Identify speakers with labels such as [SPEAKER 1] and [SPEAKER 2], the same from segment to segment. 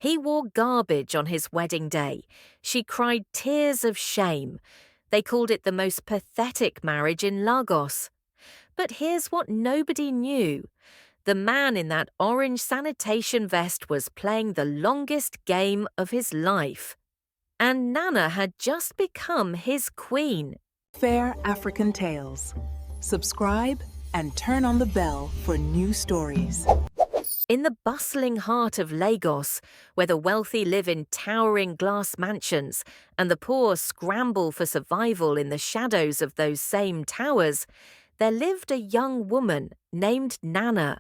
[SPEAKER 1] He wore garbage on his wedding day. She cried tears of shame. They called it the most pathetic marriage in Lagos. But here's what nobody knew. The man in that orange sanitation vest was playing the longest game of his life. And Nana had just become his queen.
[SPEAKER 2] Fair African Tales. Subscribe and turn on the bell for new stories.
[SPEAKER 1] In the bustling heart of Lagos, where the wealthy live in towering glass mansions and the poor scramble for survival in the shadows of those same towers, there lived a young woman named Nana.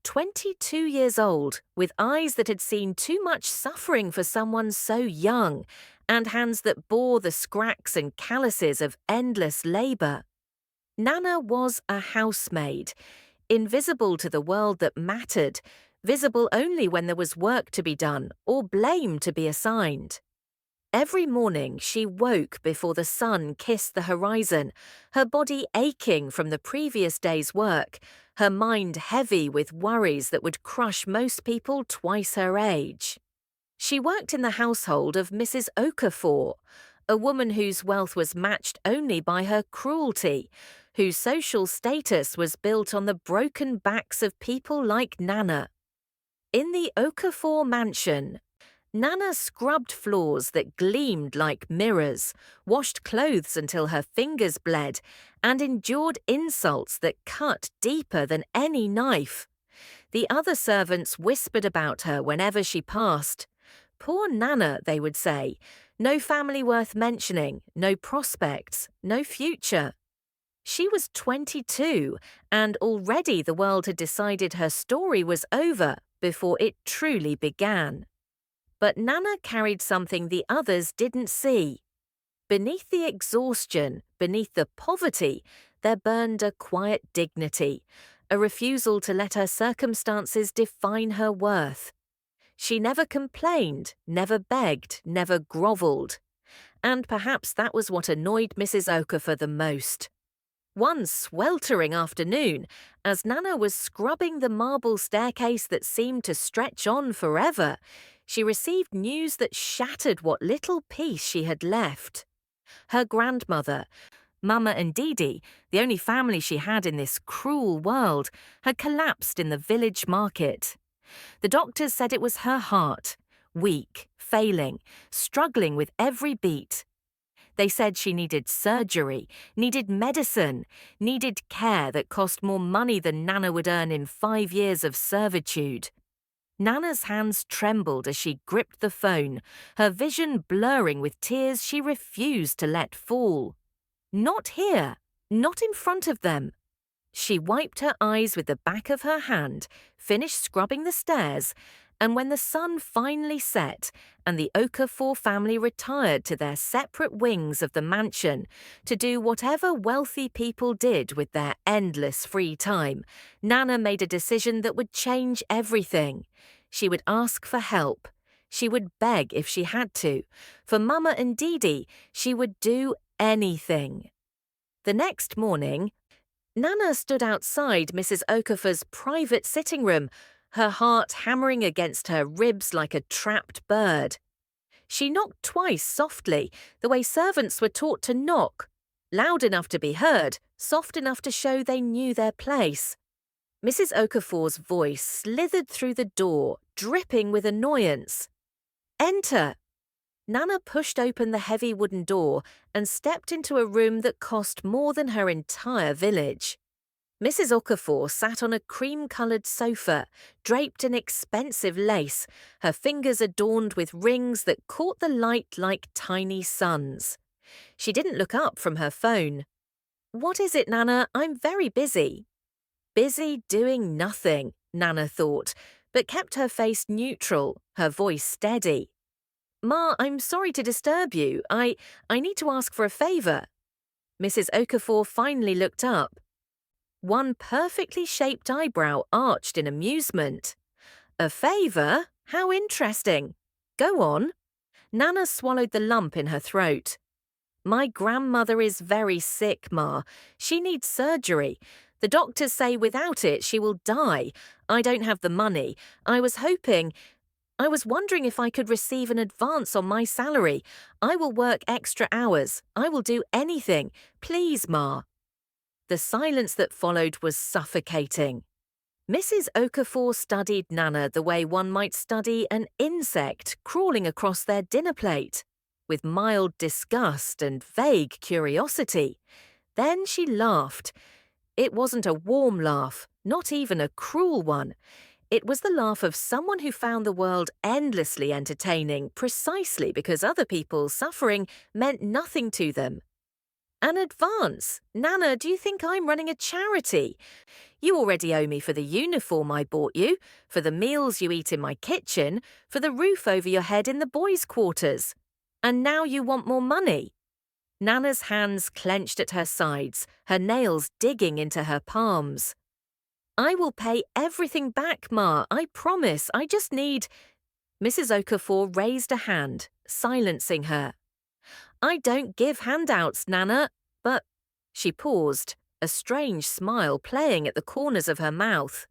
[SPEAKER 1] 22 years old, with eyes that had seen too much suffering for someone so young, and hands that bore the scracks and calluses of endless labour. Nana was a housemaid, invisible to the world that mattered, visible only when there was work to be done or blame to be assigned. Every morning she woke before the sun kissed the horizon, her body aching from the previous day's work, her mind heavy with worries that would crush most people twice her age. She worked in the household of Mrs. Okafor, a woman whose wealth was matched only by her cruelty, whose social status was built on the broken backs of people like Nana. In the Okafor mansion, Nana scrubbed floors that gleamed like mirrors, washed clothes until her fingers bled, and endured insults that cut deeper than any knife. The other servants whispered about her whenever she passed. Poor Nana, they would say. No family worth mentioning, no prospects, no future. She was 22, and already the world had decided her story was over before it truly began. But Nana carried something the others didn't see. Beneath the exhaustion, beneath the poverty, there burned a quiet dignity, a refusal to let her circumstances define her worth. She never complained, never begged, never grovelled. And perhaps that was what annoyed Mrs. Okafor the most. One sweltering afternoon, as Nana was scrubbing the marble staircase that seemed to stretch on forever, she received news that shattered what little peace she had left. Her grandmother, Mama Ndidi, the only family she had in this cruel world, had collapsed in the village market. The doctors said it was her heart, weak, failing, struggling with every beat. They said she needed surgery, needed medicine, needed care that cost more money than Nana would earn in 5 years of servitude. Nana's hands trembled as she gripped the phone, her vision blurring with tears she refused to let fall. Not here, not in front of them. She wiped her eyes with the back of her hand, finished scrubbing the stairs, and when the sun finally set and the Okafor family retired to their separate wings of the mansion to do whatever wealthy people did with their endless free time, Nana made a decision that would change everything. She would ask for help. She would beg if she had to. For Mama Ndidi, she would do anything. The next morning, Nana stood outside Mrs. Okafor's private sitting room, her heart hammering against her ribs like a trapped bird. She knocked twice softly, the way servants were taught to knock, loud enough to be heard, soft enough to show they knew their place. Mrs. Okafor's voice slithered through the door, dripping with annoyance. "Enter!" Nana pushed open the heavy wooden door and stepped into a room that cost more than her entire village. Mrs. Okafor sat on a cream-coloured sofa, draped in expensive lace, her fingers adorned with rings that caught the light like tiny suns. She didn't look up from her phone. "What is it, Nana? I'm very busy." Busy doing nothing, Nana thought, but kept her face neutral, her voice steady. "Ma, I'm sorry to disturb you. I need to ask for a favour." Mrs. Okafor finally looked up. One perfectly shaped eyebrow arched in amusement. "A favour? How interesting. Go on." Nana swallowed the lump in her throat. "My grandmother is very sick, Ma. She needs surgery. The doctors say without it she will die. I don't have the money. I was hoping—" I was wondering if I could receive an advance on my salary. I will work extra hours. I will do anything. Please, Ma." The silence that followed was suffocating. Mrs. Okafor studied Nana the way one might study an insect crawling across their dinner plate, with mild disgust and vague curiosity. Then she laughed. It wasn't a warm laugh, not even a cruel one. It was the laugh of someone who found the world endlessly entertaining precisely because other people's suffering meant nothing to them. "An advance? Nana, do you think I'm running a charity? You already owe me for the uniform I bought you, for the meals you eat in my kitchen, for the roof over your head in the boys' quarters. And now you want more money." Nana's hands clenched at her sides, her nails digging into her palms. "I will pay everything back, Ma, I promise. I just need—" Mrs. Okafor raised a hand, silencing her. "I don't give handouts, Nana, but—" She paused, a strange smile playing at the corners of her mouth.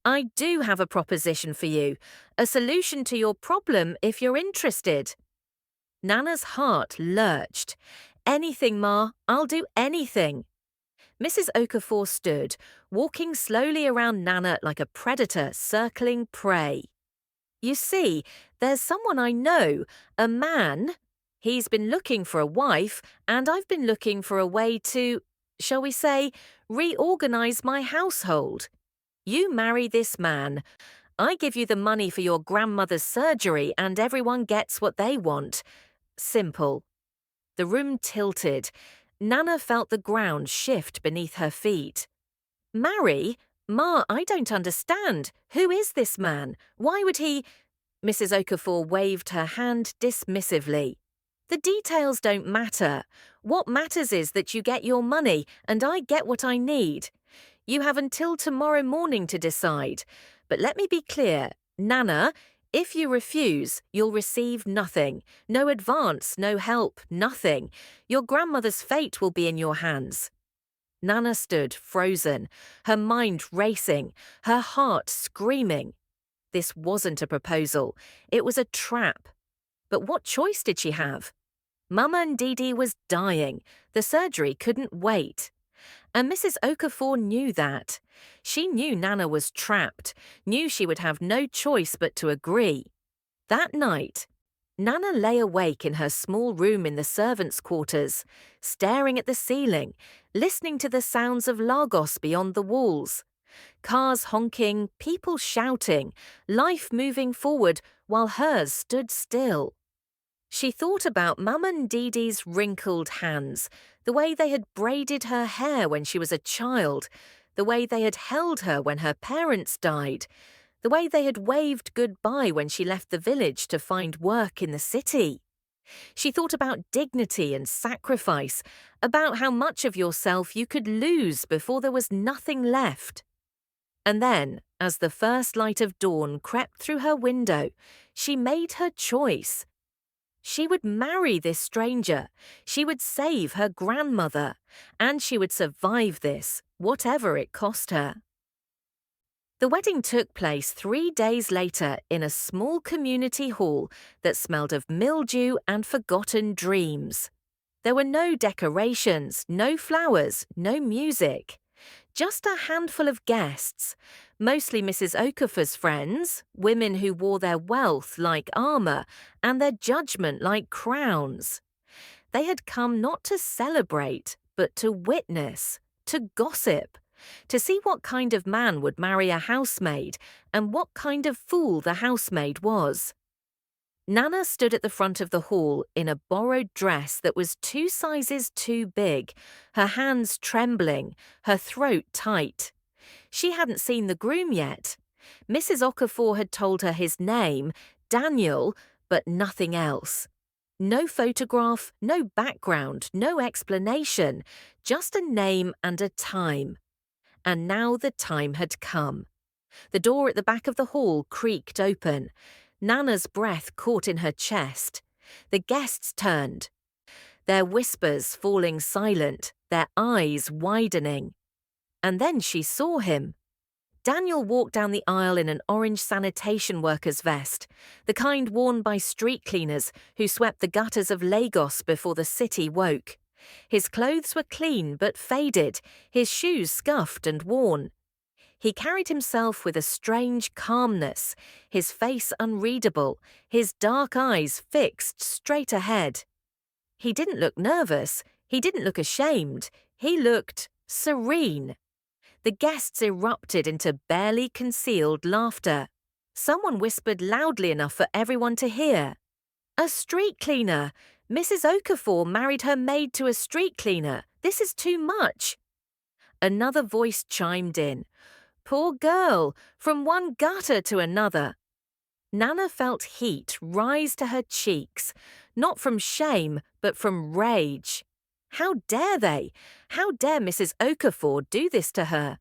[SPEAKER 1] "I do have a proposition for you, a solution to your problem if you're interested." Nana's heart lurched. "Anything, Ma, I'll do anything." Mrs. Okafor stood, walking slowly around Nana like a predator circling prey. "You see, there's someone I know, a man. He's been looking for a wife, and I've been looking for a way to, shall we say, reorganize my household. You marry this man. I give you the money for your grandmother's surgery, and everyone gets what they want. Simple." The room tilted. Nana felt the ground shift beneath her feet. "Marry? Ma, I don't understand. Who is this man? Why would he—" Mrs. Okafor waved her hand dismissively. "The details don't matter. What matters is that you get your money, and I get what I need. You have until tomorrow morning to decide. But let me be clear, Nana, if you refuse, you'll receive nothing. No advance, no help, nothing. Your grandmother's fate will be in your hands." Nana stood frozen, her mind racing, her heart screaming. This wasn't a proposal. It was a trap. But what choice did she have? Mama Ndidi was dying. The surgery couldn't wait. And Mrs. Okafor knew that. She knew Nana was trapped, knew she would have no choice but to agree. That night, Nana lay awake in her small room in the servants' quarters, staring at the ceiling, listening to the sounds of Lagos beyond the walls. Cars honking, people shouting, life moving forward while hers stood still. She thought about Mama Ndidi's wrinkled hands, the way they had braided her hair when she was a child, the way they had held her when her parents died, the way they had waved goodbye when she left the village to find work in the city. She thought about dignity and sacrifice, about how much of yourself you could lose before there was nothing left. And then, as the first light of dawn crept through her window, she made her choice. She would marry this stranger, she would save her grandmother, and she would survive this, whatever it cost her. The wedding took place 3 days later in a small community hall that smelled of mildew and forgotten dreams. There were no decorations, no flowers, no music. Just a handful of guests, mostly Mrs. Okafor's friends, women who wore their wealth like armor and their judgment like crowns. They had come not to celebrate, but to witness, to gossip, to see what kind of man would marry a housemaid and what kind of fool the housemaid was. Nana stood at the front of the hall in a borrowed dress that was 2 sizes too big, her hands trembling, her throat tight. She hadn't seen the groom yet. Mrs. Okafor had told her his name, Daniel, but nothing else. No photograph, no background, no explanation, just a name and a time. And now the time had come. The door at the back of the hall creaked open. Nana's breath caught in her chest. The guests turned, their whispers falling silent, their eyes widening. And then she saw him. Daniel walked down the aisle in an orange sanitation worker's vest, the kind worn by street cleaners who swept the gutters of Lagos before the city woke. His clothes were clean but faded, his shoes scuffed and worn. He carried himself with a strange calmness, his face unreadable, his dark eyes fixed straight ahead. He didn't look nervous, he didn't look ashamed, he looked serene. The guests erupted into barely concealed laughter. Someone whispered loudly enough for everyone to hear. "A street cleaner! Mrs. Okafor married her maid to a street cleaner. This is too much." Another voice chimed in. "Poor girl, from one gutter to another." Nana felt heat rise to her cheeks, not from shame, but from rage. How dare they? How dare Mrs. Okafor do this to her?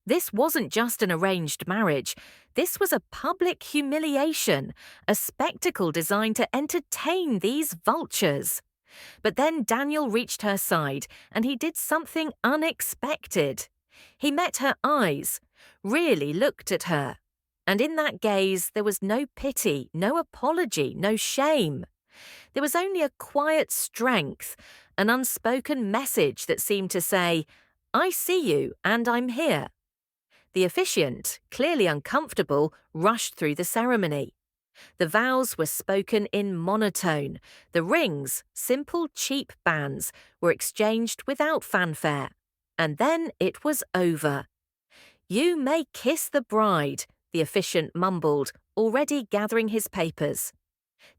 [SPEAKER 1] This wasn't just an arranged marriage. This was a public humiliation, a spectacle designed to entertain these vultures. But then Daniel reached her side, and he did something unexpected. He met her eyes, really looked at her. And in that gaze, there was no pity, no apology, no shame. There was only a quiet strength, an unspoken message that seemed to say, "I see you, and I'm here." The officiant, clearly uncomfortable, rushed through the ceremony. The vows were spoken in monotone. The rings, simple cheap bands, were exchanged without fanfare. And then it was over. "You may kiss the bride," the officiant mumbled, already gathering his papers.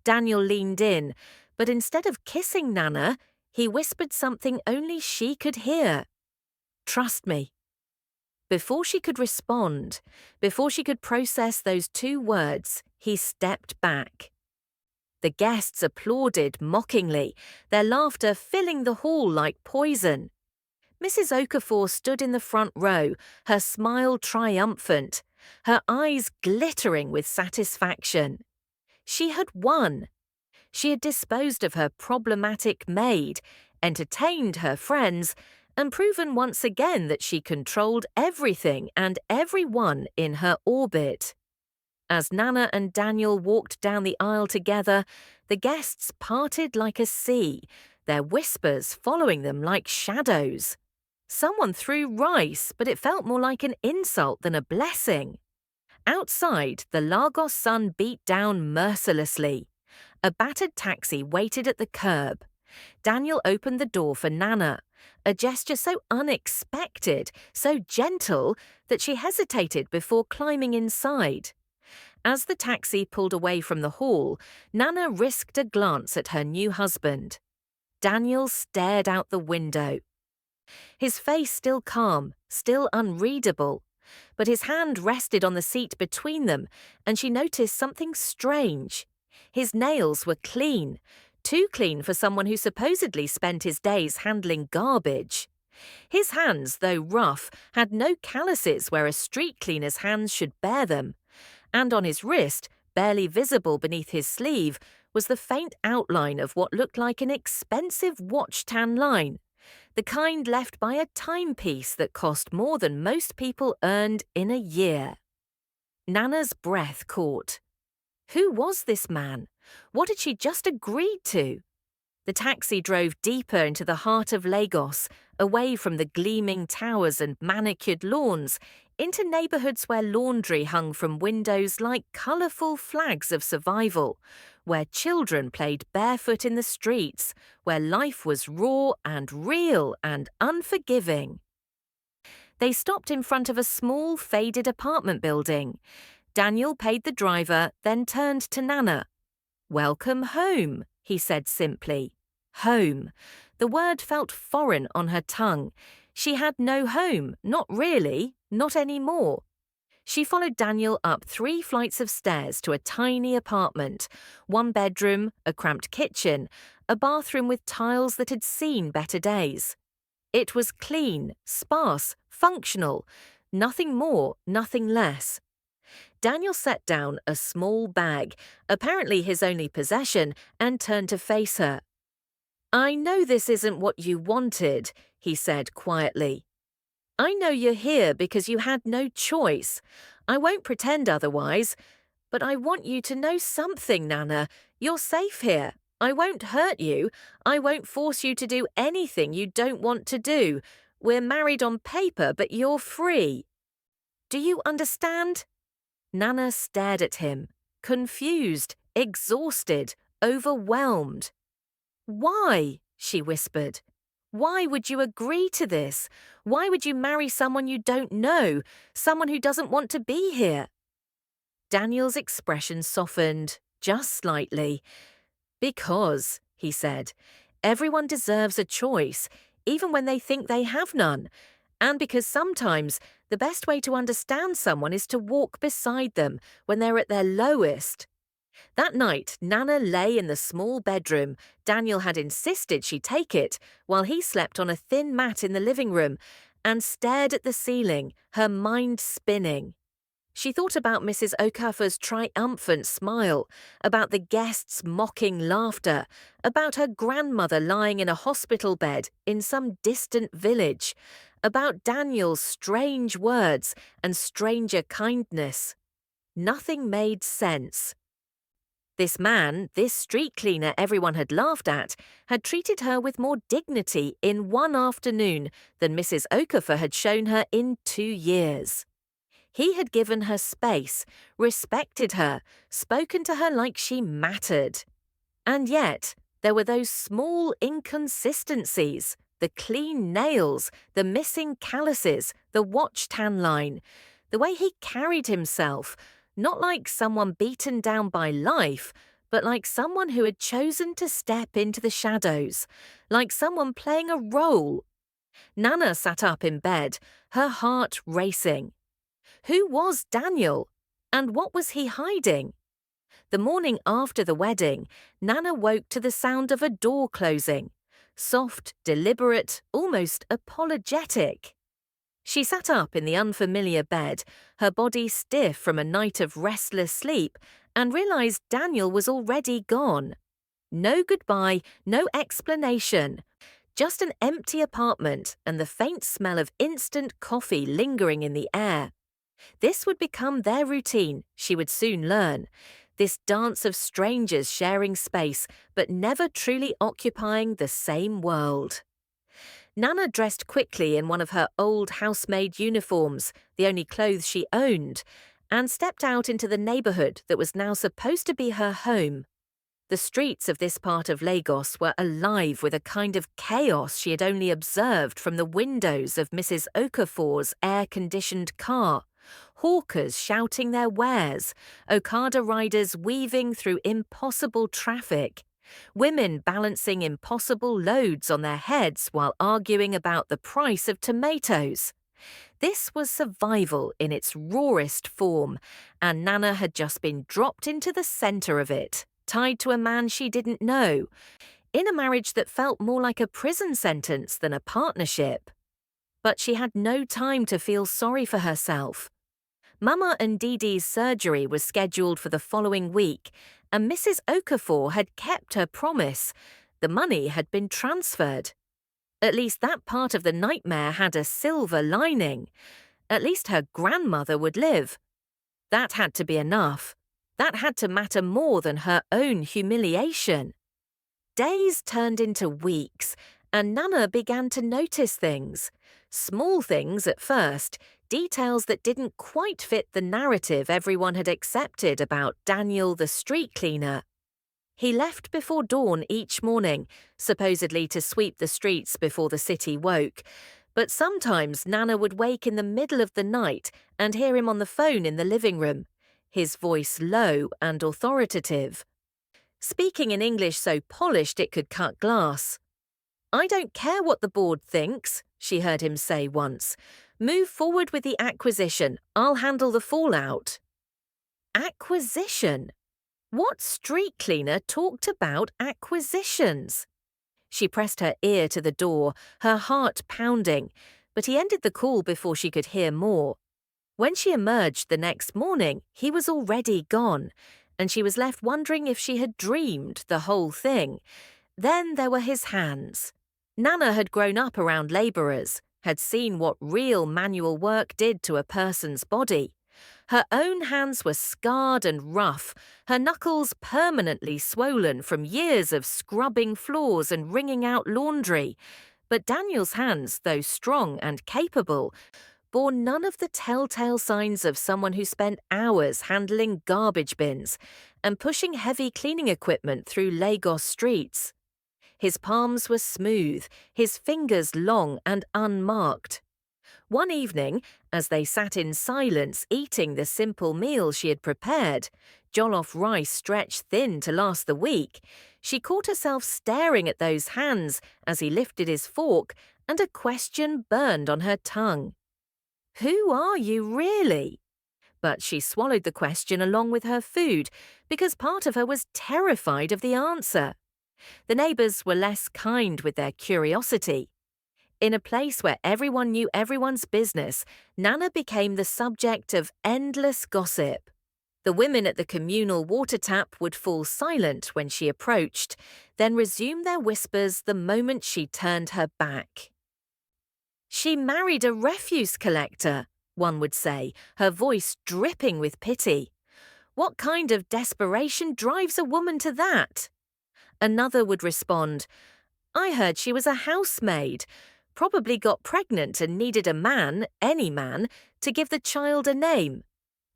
[SPEAKER 1] Daniel leaned in, but instead of kissing Nana, he whispered something only she could hear. "Trust me." Before she could respond, before she could process those two words, he stepped back. The guests applauded mockingly, their laughter filling the hall like poison. Mrs. Okafor stood in the front row, her smile triumphant, her eyes glittering with satisfaction. She had won. She had disposed of her problematic maid, entertained her friends, and proven once again that she controlled everything and everyone in her orbit. As Nana and Daniel walked down the aisle together, the guests parted like a sea, their whispers following them like shadows. Someone threw rice, but it felt more like an insult than a blessing. Outside, the Lagos sun beat down mercilessly. A battered taxi waited at the curb. Daniel opened the door for Nana, a gesture so unexpected, so gentle, that she hesitated before climbing inside. As the taxi pulled away from the hall, Nana risked a glance at her new husband. Daniel stared out the window. His face still calm, still unreadable, but his hand rested on the seat between them, and she noticed something strange. His nails were clean, too clean for someone who supposedly spent his days handling garbage. His hands, though rough, had no calluses where a street cleaner's hands should bear them, and on his wrist, barely visible beneath his sleeve, was the faint outline of what looked like an expensive watch tan line, the kind left by a timepiece that cost more than most people earned in a year. Nana's breath caught. Who was this man? What had she just agreed to? The taxi drove deeper into the heart of Lagos, away from the gleaming towers and manicured lawns, into neighborhoods where laundry hung from windows like colorful flags of survival, where children played barefoot in the streets, where life was raw and real and unforgiving. They stopped in front of a small, faded apartment building. Daniel paid the driver, then turned to Nana. "Welcome home," he said simply. Home. The word felt foreign on her tongue. She had no home, not really, not anymore. She followed Daniel up 3 flights of stairs to a tiny apartment, 1 bedroom, a cramped kitchen, a bathroom with tiles that had seen better days. It was clean, sparse, functional, nothing more, nothing less. Daniel set down a small bag, apparently his only possession, and turned to face her. "I know this isn't what you wanted," he said quietly. I know you're here because you had no choice. I won't pretend otherwise. But I want you to know something, Nana. You're safe here. I won't hurt you. I won't force you to do anything you don't want to do. We're married on paper, but you're free. Do you understand? Nana stared at him, confused, exhausted, overwhelmed. Why? She whispered. Why would you agree to this? Why would you marry someone you don't know, someone who doesn't want to be here? Daniel's expression softened, just slightly. Because, he said, everyone deserves a choice, even when they think they have none. And because sometimes the best way to understand someone is to walk beside them when they're at their lowest. That night, Nana lay in the small bedroom. Daniel had insisted she take it, while he slept on a thin mat in the living room, and stared at the ceiling, her mind spinning. She thought about Mrs. Okafor's triumphant smile, about the guests' mocking laughter, about her grandmother lying in a hospital bed in some distant village, about Daniel's strange words and stranger kindness. Nothing made sense. This man, this street cleaner everyone had laughed at, had treated her with more dignity in one afternoon than Mrs. Okafor had shown her in 2 years. He had given her space, respected her, spoken to her like she mattered. And yet, there were those small inconsistencies, the clean nails, the missing calluses, the watch tan line, the way he carried himself, not like someone beaten down by life, but like someone who had chosen to step into the shadows, like someone playing a role. Nana sat up in bed, her heart racing. Who was Daniel? And what was he hiding? The morning after the wedding, Nana woke to the sound of a door closing. Soft, deliberate, almost apologetic. She sat up in the unfamiliar bed, her body stiff from a night of restless sleep, and realized Daniel was already gone. No goodbye, no explanation. Just an empty apartment and the faint smell of instant coffee lingering in the air. This would become their routine, she would soon learn. This dance of strangers sharing space, but never truly occupying the same world. Nana dressed quickly in one of her old housemaid uniforms, the only clothes she owned, and stepped out into the neighborhood that was now supposed to be her home. The streets of this part of Lagos were alive with a kind of chaos she had only observed from the windows of Mrs. Okafor's air-conditioned car. Hawkers shouting their wares, Okada riders weaving through impossible traffic, women balancing impossible loads on their heads while arguing about the price of tomatoes. This was survival in its rawest form, and Nana had just been dropped into the center of it, tied to a man she didn't know, in a marriage that felt more like a prison sentence than a partnership. But she had no time to feel sorry for herself. Mama and Didi's surgery was scheduled for the following week, and Mrs. Okafor had kept her promise. The money had been transferred. At least that part of the nightmare had a silver lining. At least her grandmother would live. That had to be enough. That had to matter more than her own humiliation. Days turned into weeks, and Nana began to notice things. Small things at first, details that didn't quite fit the narrative everyone had accepted about Daniel the street cleaner. He left before dawn each morning, supposedly to sweep the streets before the city woke. But sometimes Nana would wake in the middle of the night and hear him on the phone in the living room, his voice low and authoritative. Speaking in English so polished it could cut glass. "I don't care what the board thinks," she heard him say once. "Move forward with the acquisition. I'll handle the fallout." Acquisition? What street cleaner talked about acquisitions? She pressed her ear to the door, her heart pounding, but he ended the call before she could hear more. When she emerged the next morning, he was already gone, and she was left wondering if she had dreamed the whole thing. Then there were his hands. Nana had grown up around labourers. had seen what real manual work did to a person's body. Her own hands were scarred and rough, her knuckles permanently swollen from years of scrubbing floors and wringing out laundry. But Daniel's hands, though strong and capable, bore none of the telltale signs of someone who spent hours handling garbage bins and pushing heavy cleaning equipment through Lagos streets. His palms were smooth, his fingers long and unmarked. One evening, as they sat in silence eating the simple meal she had prepared, jollof rice stretched thin to last the week, she caught herself staring at those hands as he lifted his fork, and a question burned on her tongue. "Who are you really?" But she swallowed the question along with her food, because part of her was terrified of the answer. The neighbours were less kind with their curiosity. In a place where everyone knew everyone's business, Nana became the subject of endless gossip. The women at the communal water tap would fall silent when she approached, then resume their whispers the moment she turned her back. "She married a refuse collector," one would say, her voice dripping with pity. "What kind of desperation drives a woman to that?" Another would respond, "I heard she was a housemaid. Probably got pregnant and needed a man, any man, to give the child a name."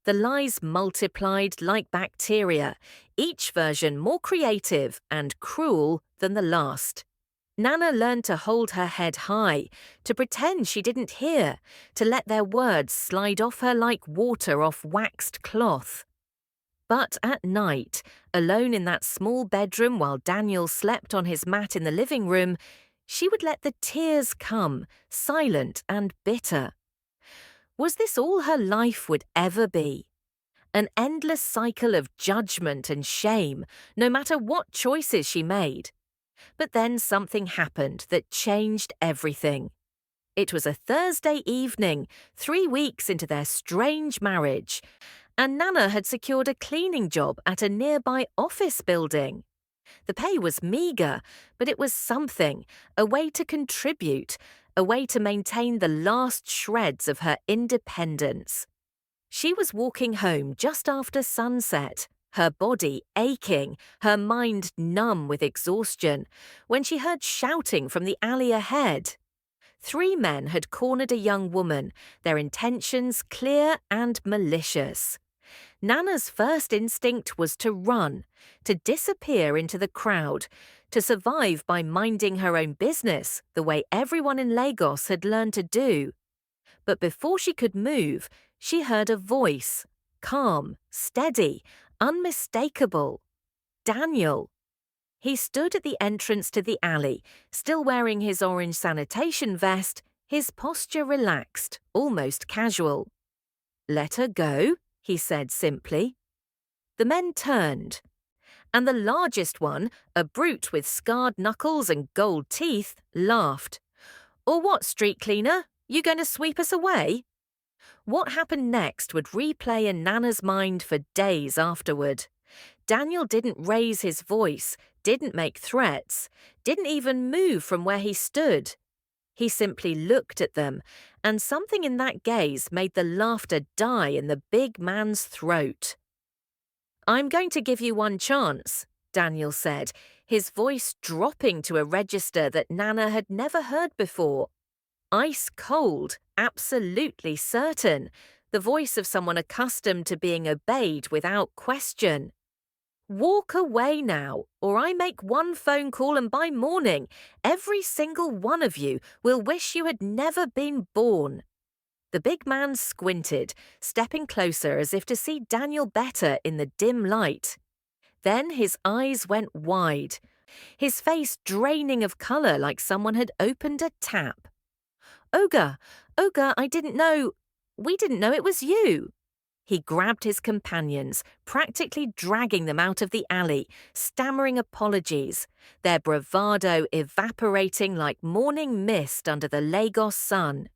[SPEAKER 1] The lies multiplied like bacteria, each version more creative and cruel than the last. Nana learned to hold her head high, to pretend she didn't hear, to let their words slide off her like water off waxed cloth. But at night, alone in that small bedroom while Daniel slept on his mat in the living room, she would let the tears come, silent and bitter. Was this all her life would ever be? An endless cycle of judgment and shame, no matter what choices she made. But then something happened that changed everything. It was a Thursday evening, 3 weeks into their strange marriage, and Nana had secured a cleaning job at a nearby office building. The pay was meagre, but it was something, a way to contribute, a way to maintain the last shreds of her independence. She was walking home just after sunset, her body aching, her mind numb with exhaustion, when she heard shouting from the alley ahead. 3 men had cornered a young woman, their intentions clear and malicious. Nana's first instinct was to run, to disappear into the crowd, to survive by minding her own business, the way everyone in Lagos had learned to do. But before she could move, she heard a voice, calm, steady, unmistakable. Daniel. He stood at the entrance to the alley, still wearing his orange sanitation vest, his posture relaxed, almost casual. "Let her go," he said simply. The men turned, and the largest one, a brute with scarred knuckles and gold teeth, laughed. "Or what, street cleaner? You going to sweep us away?" What happened next would replay in Nana's mind for days afterward. Daniel didn't raise his voice, didn't make threats, didn't even move from where he stood. He simply looked at them, and something in that gaze made the laughter die in the big man's throat. "I'm going to give you one chance," Daniel said, his voice dropping to a register that Nana had never heard before. Ice cold, absolutely certain, the voice of someone accustomed to being obeyed without question. "Walk away now, or I make one phone call and by morning, every single one of you will wish you had never been born." The big man squinted, stepping closer as if to see Daniel better in the dim light. Then his eyes went wide, his face draining of colour like someone had opened a tap. Oga, I didn't know. We didn't know it was you." He grabbed his companions, practically dragging them out of the alley, stammering apologies, their bravado evaporating like morning mist under the Lagos sun.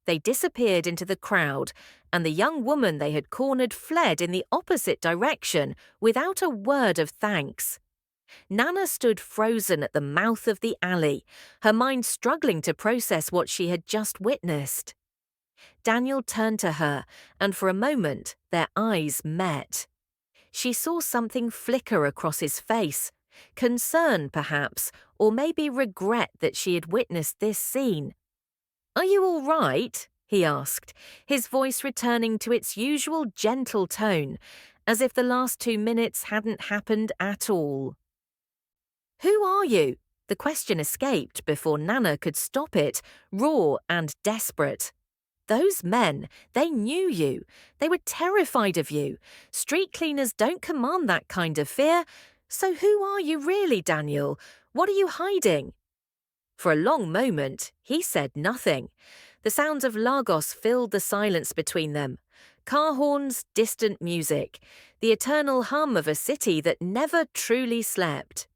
[SPEAKER 1] They disappeared into the crowd, and the young woman they had cornered fled in the opposite direction without a word of thanks. Nana stood frozen at the mouth of the alley, her mind struggling to process what she had just witnessed. Daniel turned to her, and for a moment their eyes met. She saw something flicker across his face, concern perhaps, or maybe regret that she had witnessed this scene. "Are you all right?" he asked, his voice returning to its usual gentle tone, as if the last 2 minutes hadn't happened at all. "Who are you?" The question escaped before Nana could stop it, raw and desperate. "Those men, they knew you. They were terrified of you. Street cleaners don't command that kind of fear. So who are you really, Daniel? What are you hiding?" For a long moment, he said nothing. The sounds of Lagos filled the silence between them. Car horns, distant music, the eternal hum of a city that never truly slept.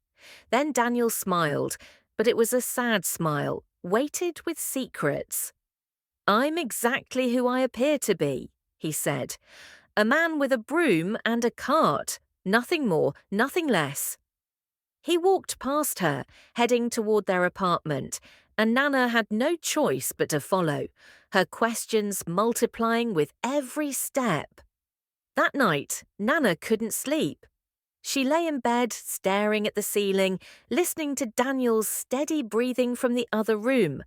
[SPEAKER 1] Then Daniel smiled, but it was a sad smile, weighted with secrets. "I'm exactly who I appear to be," he said. "A man with a broom and a cart. Nothing more, nothing less." He walked past her, heading toward their apartment, and Nana had no choice but to follow, her questions multiplying with every step. That night, Nana couldn't sleep. She lay in bed, staring at the ceiling, listening to Daniel's steady breathing from the other room,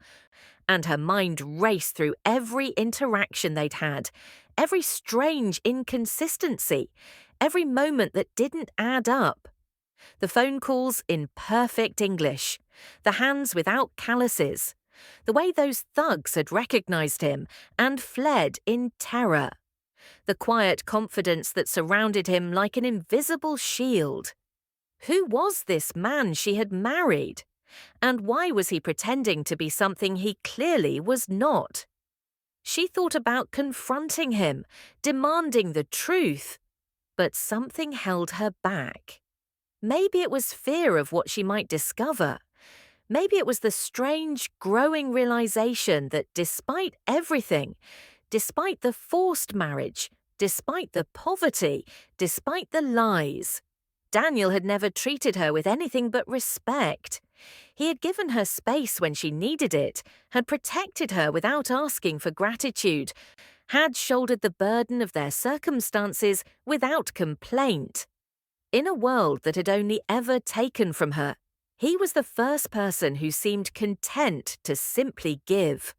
[SPEAKER 1] and her mind raced through every interaction they'd had, every strange inconsistency, every moment that didn't add up. The phone calls in perfect English, the hands without calluses, the way those thugs had recognized him and fled in terror, the quiet confidence that surrounded him like an invisible shield. Who was this man she had married? And why was he pretending to be something he clearly was not? She thought about confronting him, demanding the truth, but something held her back. Maybe it was fear of what she might discover. Maybe it was the strange, growing realization that despite everything, despite the forced marriage, despite the poverty, despite the lies, Daniel had never treated her with anything but respect. He had given her space when she needed it, had protected her without asking for gratitude, had shouldered the burden of their circumstances without complaint. In a world that had only ever taken from her, he was the first person who seemed content to simply give.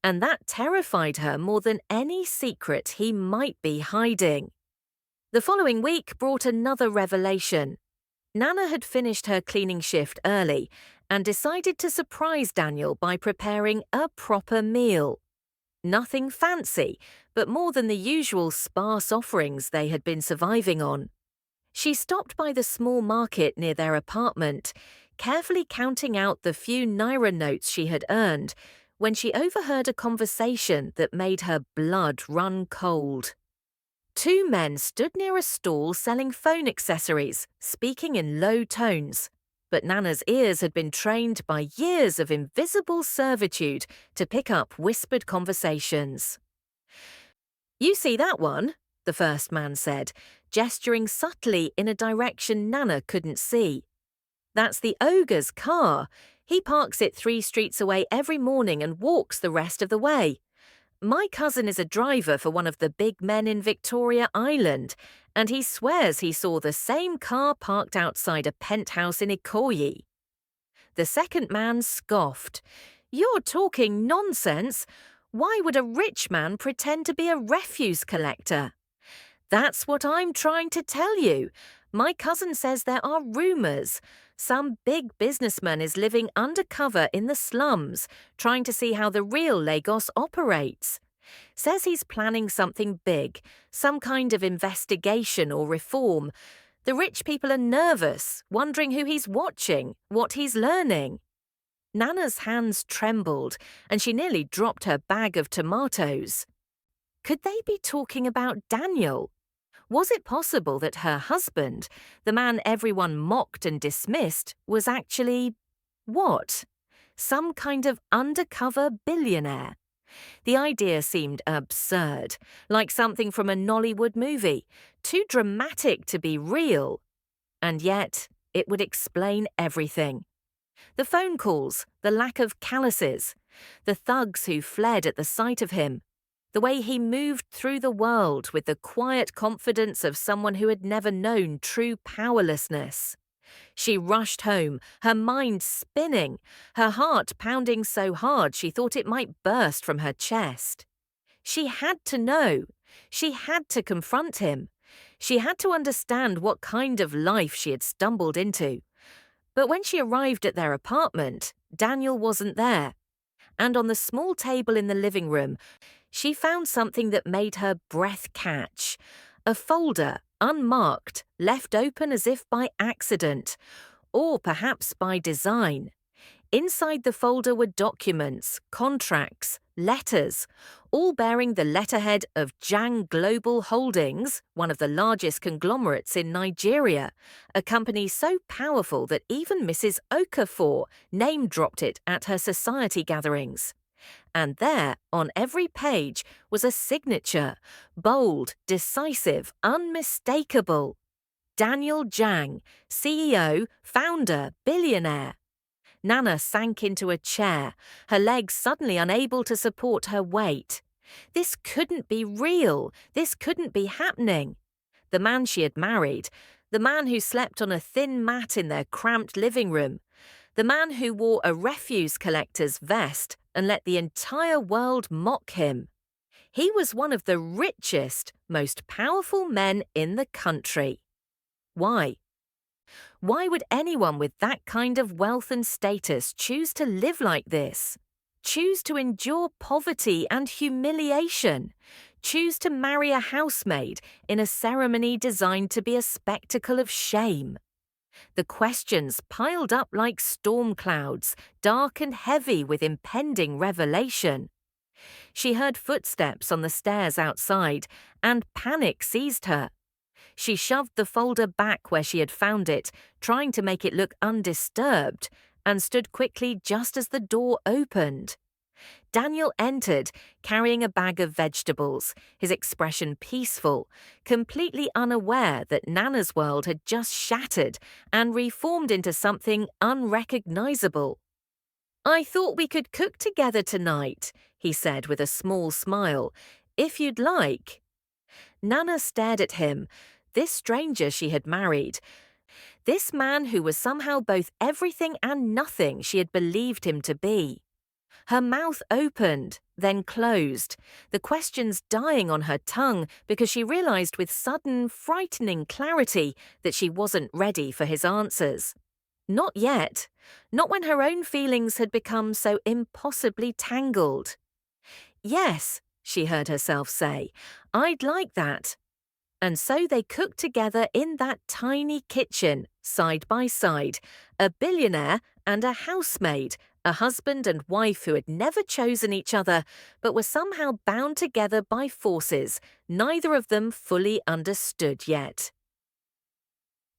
[SPEAKER 1] And that terrified her more than any secret he might be hiding. The following week brought another revelation. Nana had finished her cleaning shift early and decided to surprise Daniel by preparing a proper meal. Nothing fancy, but more than the usual sparse offerings they had been surviving on. She stopped by the small market near their apartment, carefully counting out the few naira notes she had earned, when she overheard a conversation that made her blood run cold. Two men stood near a stall selling phone accessories, speaking in low tones, but Nana's ears had been trained by years of invisible servitude to pick up whispered conversations. "You see that one?" the first man said, gesturing subtly in a direction Nana couldn't see. "That's the ogre's car. He parks it 3 streets away every morning and walks the rest of the way. My cousin is a driver for one of the big men in Victoria Island, and he swears he saw the same car parked outside a penthouse in Ikoyi." The second man scoffed. "You're talking nonsense. Why would a rich man pretend to be a refuse collector?" "That's what I'm trying to tell you. My cousin says there are rumors. Some big businessman is living undercover in the slums, trying to see how the real Lagos operates. Says he's planning something big, some kind of investigation or reform. The rich people are nervous, wondering who he's watching, what he's learning." Nana's hands trembled, and she nearly dropped her bag of tomatoes. Could they be talking about Daniel? Was it possible that her husband, the man everyone mocked and dismissed, was actually, what? Some kind of undercover billionaire? The idea seemed absurd, like something from a Nollywood movie, too dramatic to be real. And yet, It would explain everything. The phone calls, the lack of calluses, the thugs who fled at the sight of him, the way he moved through the world with the quiet confidence of someone who had never known true powerlessness. She rushed home, her mind spinning, her heart pounding so hard she thought it might burst from her chest. She had to know. She had to confront him. She had to understand what kind of life she had stumbled into. But when she arrived at their apartment, Daniel wasn't there. And on the small table in the living room, she found something that made her breath catch. A folder, unmarked, left open as if by accident, or perhaps by design. Inside the folder were documents, contracts, letters, all bearing the letterhead of Jang Global Holdings, one of the largest conglomerates in Nigeria, a company so powerful that even Mrs. Okafor name-dropped it at her society gatherings. And there, on every page, was a signature, bold, decisive, unmistakable. Daniel Jang, CEO, founder, billionaire. Nana sank into a chair, her legs suddenly unable to support her weight. This couldn't be real. This couldn't be happening. The man she had married, the man who slept on a thin mat in their cramped living room, the man who wore a refuse collector's vest and let the entire world mock him. He was one of the richest, most powerful men in the country. Why? Why would anyone with that kind of wealth and status choose to live like this? Choose to endure poverty and humiliation? Choose to marry a housemaid in a ceremony designed to be a spectacle of shame? The questions piled up like storm clouds, dark and heavy with impending revelation. She heard footsteps on the stairs outside, and panic seized her. She shoved the folder back where she had found it, trying to make it look undisturbed, and stood quickly just as the door opened. Daniel entered, carrying a bag of vegetables, his expression peaceful, completely unaware that Nana's world had just shattered and reformed into something unrecognizable. "I thought we could cook together tonight," he said with a small smile. "If you'd like." Nana stared at him, this stranger she had married, this man who was somehow both everything and nothing she had believed him to be. Her mouth opened, then closed, the questions dying on her tongue because she realized with sudden, frightening clarity that she wasn't ready for his answers. Not yet. Not when her own feelings had become so impossibly tangled. "Yes," she heard herself say, "I'd like that." And so they cooked together in that tiny kitchen, side by side, a billionaire and a housemaid, a husband and wife who had never chosen each other, but were somehow bound together by forces neither of them fully understood yet.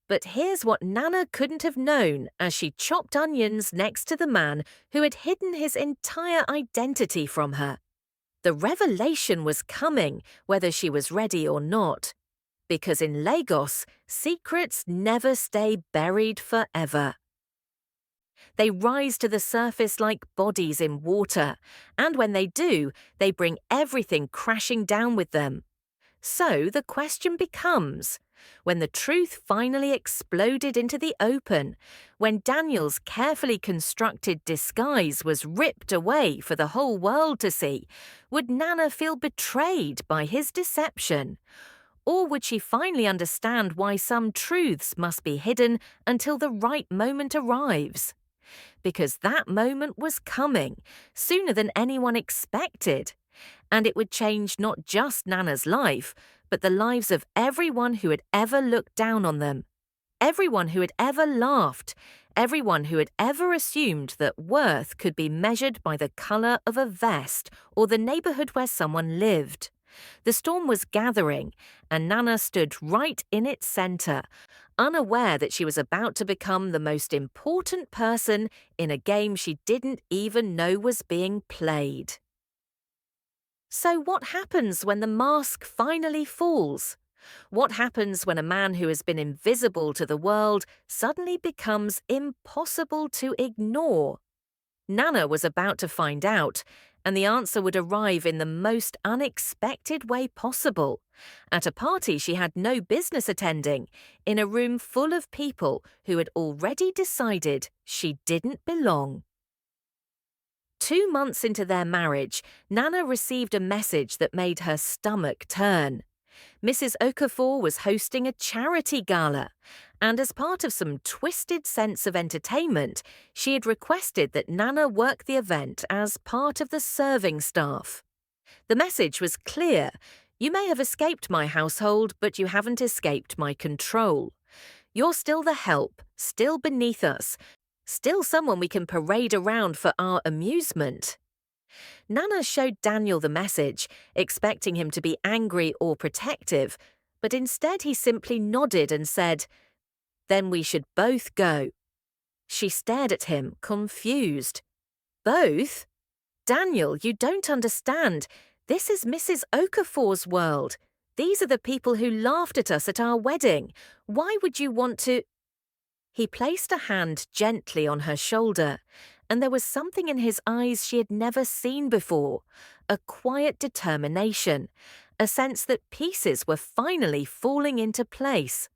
[SPEAKER 1] But here's what Nana couldn't have known as she chopped onions next to the man who had hidden his entire identity from her. The revelation was coming, whether she was ready or not. Because in Lagos, secrets never stay buried forever. They rise to the surface like bodies in water, and when they do, they bring everything crashing down with them. So the question becomes, when the truth finally exploded into the open, when Daniel's carefully constructed disguise was ripped away for the whole world to see, would Nana feel betrayed by his deception? Or would she finally understand why some truths must be hidden until the right moment arrives? Because that moment was coming, sooner than anyone expected. And it would change not just Nana's life, but the lives of everyone who had ever looked down on them. Everyone who had ever laughed. Everyone who had ever assumed that worth could be measured by the color of a vest or the neighborhood where someone lived. The storm was gathering, and Nana stood right in its center, unaware that she was about to become the most important person in a game she didn't even know was being played. So what happens when the mask finally falls? What happens when a man who has been invisible to the world suddenly becomes impossible to ignore? Nana was about to find out, and the answer would arrive in the most unexpected way possible. At a party she had no business attending, in a room full of people who had already decided she didn't belong. 2 months into their marriage, Nana received a message that made her stomach turn. Mrs. Okafor was hosting a charity gala, and as part of some twisted sense of entertainment, she had requested that Nana work the event as part of the serving staff. The message was clear: "You may have escaped my household, but you haven't escaped my control. You're still the help, still beneath us, still someone we can parade around for our amusement." Nana showed Daniel the message, expecting him to be angry or protective, but instead he simply nodded and said, "Then we should both go." She stared at him, confused. "Both? Daniel, you don't understand. This is Mrs. Okafor's world. These are the people who laughed at us at our wedding. Why would you want to—" He placed a hand gently on her shoulder, and there was something in his eyes she had never seen before, a quiet determination, a sense that pieces were finally falling into place.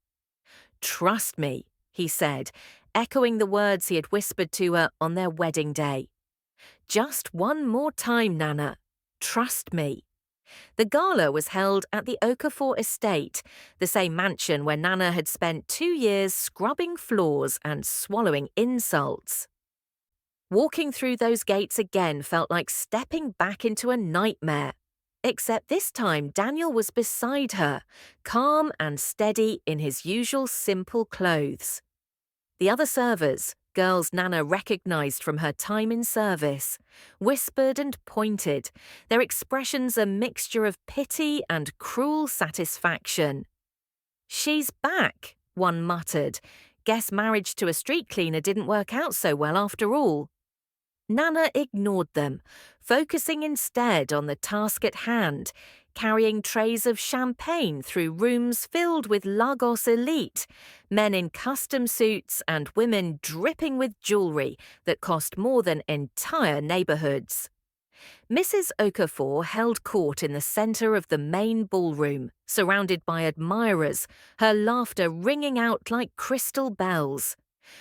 [SPEAKER 1] "Trust me," he said, echoing the words he had whispered to her on their wedding day. "Just one more time, Nana. Trust me." The gala was held at the Okafor estate, the same mansion where Nana had spent 2 years scrubbing floors and swallowing insults. Walking through those gates again felt like stepping back into a nightmare. Except this time Daniel was beside her, calm and steady in his usual simple clothes. The other servers, girls Nana recognized from her time in service, whispered and pointed, their expressions a mixture of pity and cruel satisfaction. "She's back," one muttered. "Guess marriage to a street cleaner didn't work out so well after all." Nana ignored them, focusing instead on the task at hand, carrying trays of champagne through rooms filled with Lagos elite, men in custom suits and women dripping with jewelry that cost more than entire neighborhoods. Mrs. Okafor held court in the center of the main ballroom, surrounded by admirers, her laughter ringing out like crystal bells.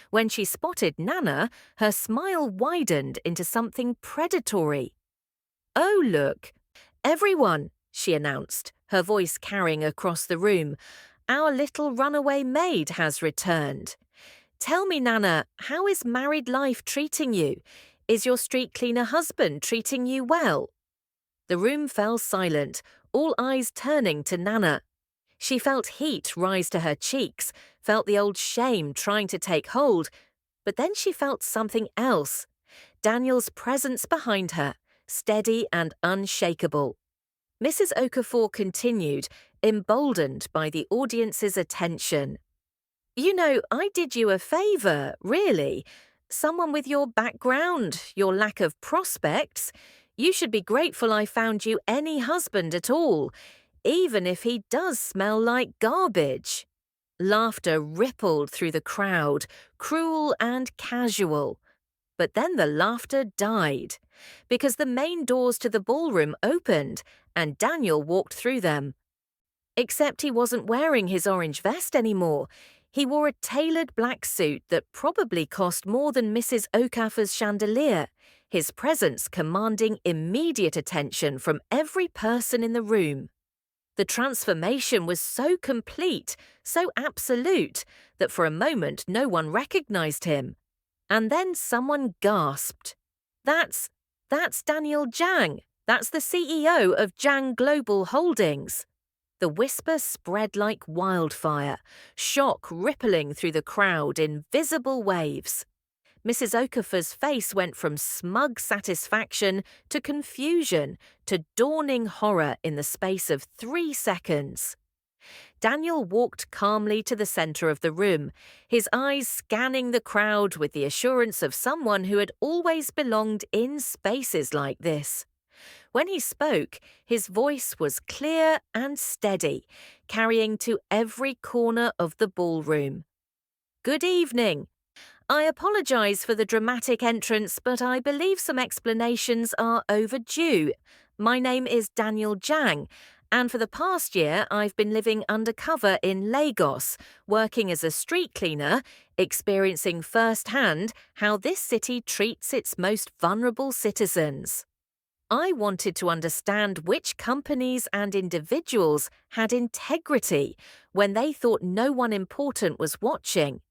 [SPEAKER 1] When she spotted Nana, her smile widened into something predatory. "Oh, look, everyone," she announced, her voice carrying across the room. "Our little runaway maid has returned. Tell me, Nana, how is married life treating you? Is your street cleaner husband treating you well?" The room fell silent, all eyes turning to Nana. She felt heat rise to her cheeks, felt the old shame trying to take hold, but then she felt something else. Daniel's presence behind her, steady and unshakable. Mrs. Okafor continued, emboldened by the audience's attention. "You know, I did you a favor, really. Someone with your background, your lack of prospects. You should be grateful I found you any husband at all, even if he does smell like garbage." Laughter rippled through the crowd, cruel and casual. But then the laughter died, because the main doors to the ballroom opened and Daniel walked through them. Except he wasn't wearing his orange vest anymore. He wore a tailored black suit that probably cost more than Mrs. Okafor's chandelier, his presence commanding immediate attention from every person in the room. The transformation was so complete, so absolute, that for a moment no one recognized him. And then someone gasped. That's Daniel Zhang. That's the CEO of Zhang Global Holdings." The whisper spread like wildfire, shock rippling through the crowd in visible waves. Mrs. Okafor's face went from smug satisfaction to confusion to dawning horror in the space of 3 seconds. Daniel walked calmly to the center of the room, his eyes scanning the crowd with the assurance of someone who had always belonged in spaces like this. When he spoke, his voice was clear and steady, carrying to every corner of the ballroom. "Good evening. I apologize for the dramatic entrance, but I believe some explanations are overdue. My name is Daniel Jang, and for the past year I've been living undercover in Lagos, working as a street cleaner, experiencing firsthand how this city treats its most vulnerable citizens. I wanted to understand which companies and individuals had integrity when they thought no one important was watching,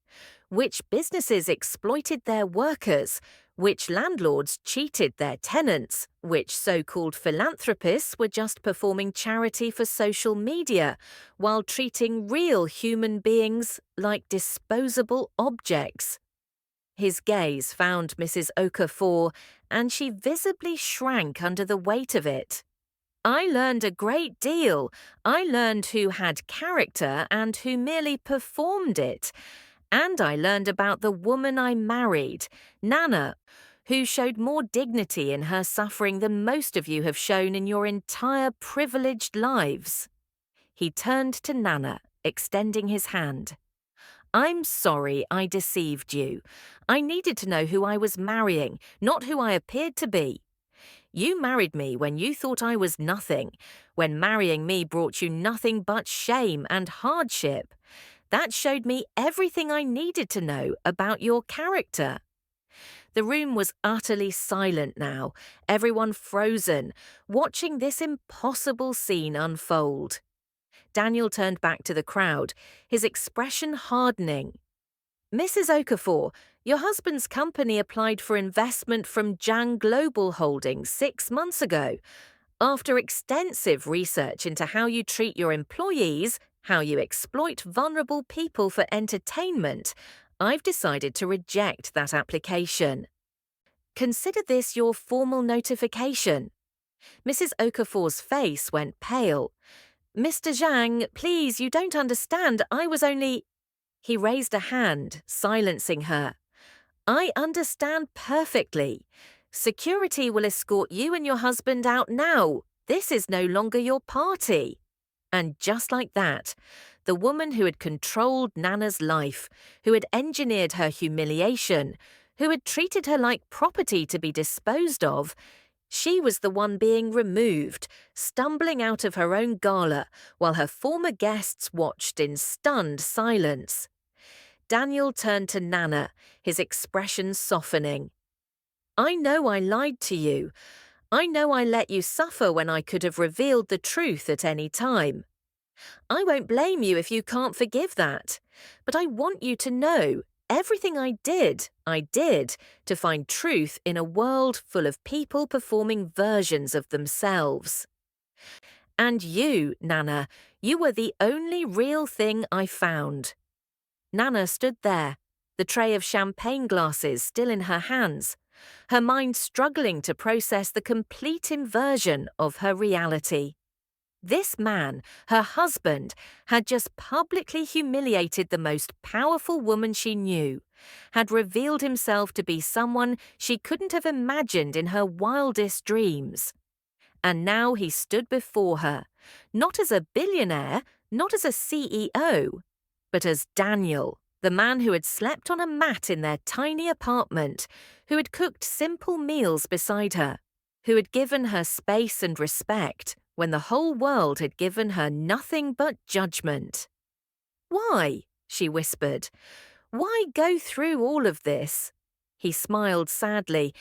[SPEAKER 1] which businesses exploited their workers, which landlords cheated their tenants, which so-called philanthropists were just performing charity for social media while treating real human beings like disposable objects. His gaze found Mrs. Okafor, and she visibly shrank under the weight of it. I learned a great deal. I learned who had character and who merely performed it. And I learned about the woman I married, Nana, who showed more dignity in her suffering than most of you have shown in your entire privileged lives." He turned to Nana, extending his hand. "I'm sorry I deceived you. I needed to know who I was marrying, not who I appeared to be. You married me when you thought I was nothing, when marrying me brought you nothing but shame and hardship. That showed me everything I needed to know about your character." The room was utterly silent now, everyone frozen, watching this impossible scene unfold. Daniel turned back to the crowd, his expression hardening. "Mrs. Okafor, your husband's company applied for investment from Jang Global Holdings 6 months ago. After extensive research into how you treat your employees, how you exploit vulnerable people for entertainment, I've decided to reject that application. Consider this your formal notification." Mrs. Okafor's face went pale. "Mr. Zhang, please, you don't understand. I was only—" He raised a hand, silencing her. "I understand perfectly. Security will escort you and your husband out now. This is no longer your party." And just like that, the woman who had controlled Nana's life, who had engineered her humiliation, who had treated her like property to be disposed of, she was the one being removed, stumbling out of her own gala, while her former guests watched in stunned silence. Daniel turned to Nana, his expression softening. "I know I lied to you. I know I let you suffer when I could have revealed the truth at any time. I won't blame you if you can't forgive that. But I want you to know everything I did to find truth in a world full of people performing versions of themselves. And you, Nana, you were the only real thing I found." Nana stood there, the tray of champagne glasses still in her hands, her mind struggling to process the complete inversion of her reality. This man, her husband, had just publicly humiliated the most powerful woman she knew, had revealed himself to be someone she couldn't have imagined in her wildest dreams. And now he stood before her, not as a billionaire, not as a CEO, but as Daniel, the man who had slept on a mat in their tiny apartment, who had cooked simple meals beside her, who had given her space and respect when the whole world had given her nothing but judgment. "Why?" she whispered. "Why go through all of this?" He smiled sadly.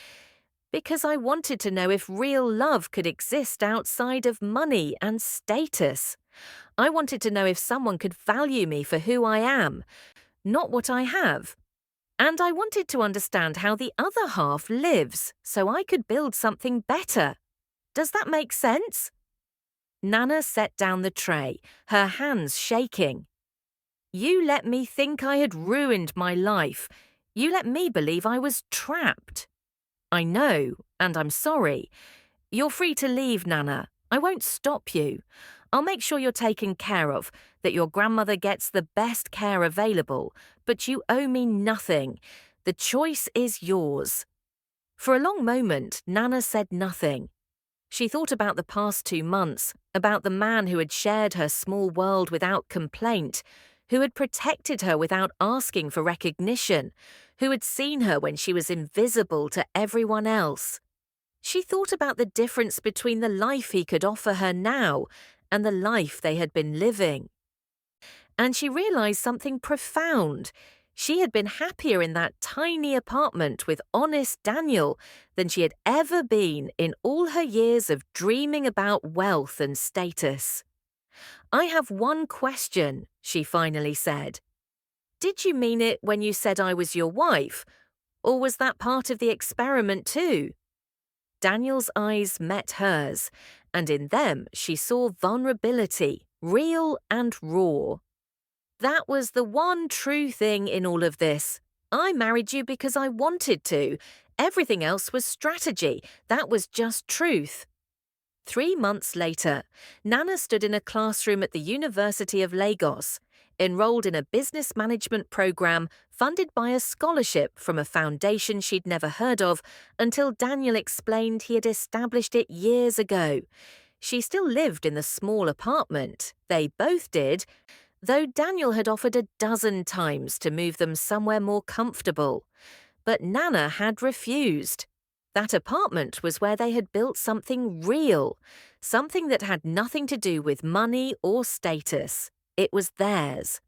[SPEAKER 1] "Because I wanted to know if real love could exist outside of money and status. I wanted to know if someone could value me for who I am, not what I have. And I wanted to understand how the other half lives so I could build something better. Does that make sense?" Nana set down the tray, her hands shaking. "You let me think I had ruined my life. You let me believe I was trapped." "I know, and I'm sorry. You're free to leave, Nana. I won't stop you. I'll make sure you're taken care of, that your grandmother gets the best care available, but you owe me nothing. The choice is yours." For a long moment, Nana said nothing. She thought about the past 2 months, about the man who had shared her small world without complaint, who had protected her without asking for recognition, who had seen her when she was invisible to everyone else. She thought about the difference between the life he could offer her now and the life they had been living. And she realized something profound. She had been happier in that tiny apartment with honest Daniel than she had ever been in all her years of dreaming about wealth and status. "I have one question," she finally said. "Did you mean it when you said I was your wife? Or was that part of the experiment too?" Daniel's eyes met hers, and in them she saw vulnerability, real and raw. "That was the one true thing in all of this. I married you because I wanted to. Everything else was strategy. That was just truth." 3 months later, Nana stood in a classroom at the University of Lagos, enrolled in a business management program funded by a scholarship from a foundation she'd never heard of until Daniel explained he had established it years ago. She still lived in the small apartment. They both did, though Daniel had offered a dozen times to move them somewhere more comfortable. But Nana had refused. That apartment was where they had built something real, something that had nothing to do with money or status. It was theirs.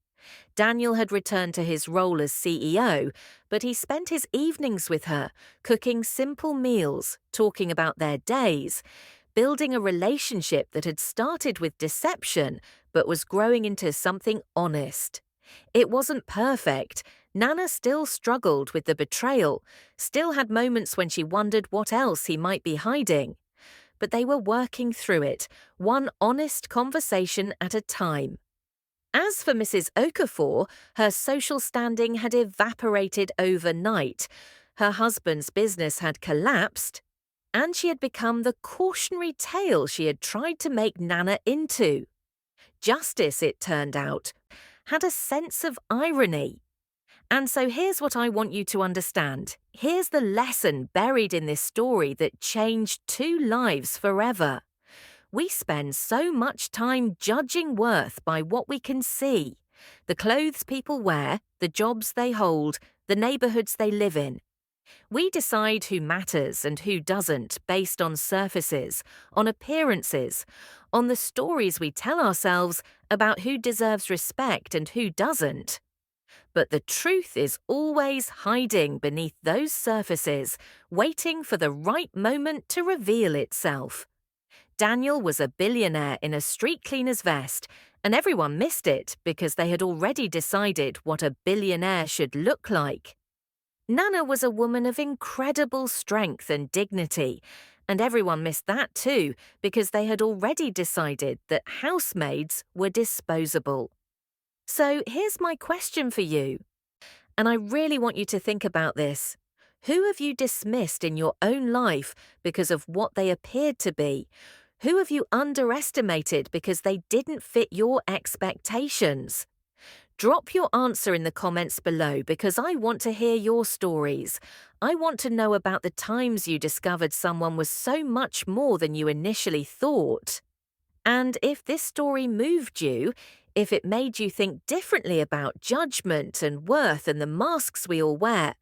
[SPEAKER 1] Daniel had returned to his role as CEO, but he spent his evenings with her, cooking simple meals, talking about their days, building a relationship that had started with deception but was growing into something honest. It wasn't perfect. Nana still struggled with the betrayal, still had moments when she wondered what else he might be hiding. But they were working through it, one honest conversation at a time. As for Mrs. Okafor, her social standing had evaporated overnight. Her husband's business had collapsed, and she had become the cautionary tale she had tried to make Nana into. Justice, it turned out, had a sense of irony. And so here's what I want you to understand. Here's the lesson buried in this story that changed 2 lives forever. We spend so much time judging worth by what we can see. The clothes people wear, the jobs they hold, the neighborhoods they live in. We decide who matters and who doesn't based on surfaces, on appearances, on the stories we tell ourselves about who deserves respect and who doesn't. But the truth is always hiding beneath those surfaces, waiting for the right moment to reveal itself. Daniel was a billionaire in a street cleaner's vest, and everyone missed it because they had already decided what a billionaire should look like. Nana was a woman of incredible strength and dignity, and everyone missed that too because they had already decided that housemaids were disposable. So here's my question for you, and I really want you to think about this. Who have you dismissed in your own life because of what they appeared to be? Who have you underestimated because they didn't fit your expectations? Drop your answer in the comments below because I want to hear your stories. I want to know about the times you discovered someone was so much more than you initially thought. And if this story moved you, if it made you think differently about judgment and worth and the masks we all wear,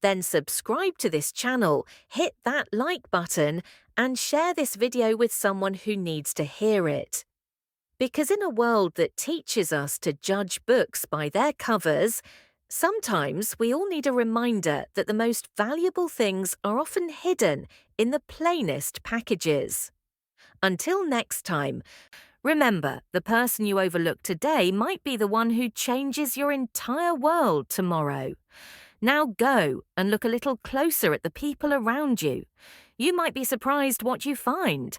[SPEAKER 1] then subscribe to this channel, hit that like button, and share this video with someone who needs to hear it. Because in a world that teaches us to judge books by their covers, sometimes we all need a reminder that the most valuable things are often hidden in the plainest packages. Until next time, remember, the person you overlook today might be the one who changes your entire world tomorrow. Now go and look a little closer at the people around you. You might be surprised what you find.